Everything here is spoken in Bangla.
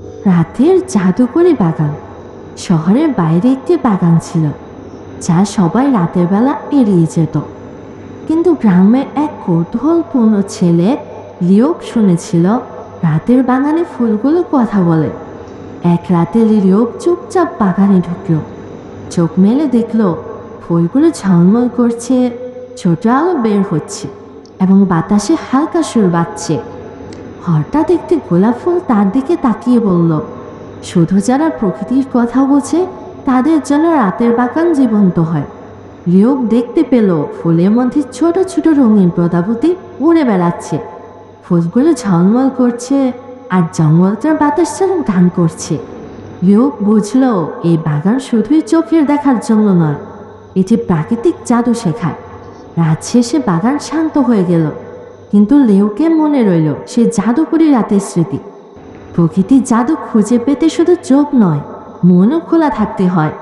রাতের জাদুকরি বাগান। শহরের বাইরে একটি বাগান ছিল, যা সবাই রাতের বেলা এড়িয়ে যেত। কিন্তু গ্রামের এক কৌতূহলপূর্ণ ছেলে লিওপ শুনেছিল রাতের বাগানে ফুলগুলো কথা বলে। এক রাতে লিওপ চুপচাপ বাগানে ঢুকল। চোখ মেলে দেখল ফুলগুলো ঝলমল করছে, ছোট আলো বের হচ্ছে এবং বাতাসে হালকা সুর বাজছে। হঠাৎ একটি গোলাপ ফুল তার দিকে তাকিয়ে বলল, শুধু যারা প্রকৃতির কথা বোঝে তাদের জন্য রাতের বাগান জীবন্ত হয়। লিওপ দেখতে পেল ফুলের মধ্যে ছোট ছোট রঙিন প্রজাপতি উড়ে বেড়াচ্ছে। ফুলগুলো ঝলমল করছে আর জঙ্গলটার বাতাস যেন গান করছে। লিওপ বুঝল এই বাগান শুধুই চোখের দেখার জন্য নয়, এটি প্রাকৃতিক জাদু শেখায়। রাত শেষে বাগান শান্ত হয়ে গেল, কিন্তু লিওকে মনে রইল সে জাদুকরি রাতের স্মৃতি। প্রকৃতির জাদু খুঁজে পেতে শুধু চোখ নয়, মনও খোলা থাকতে হয়।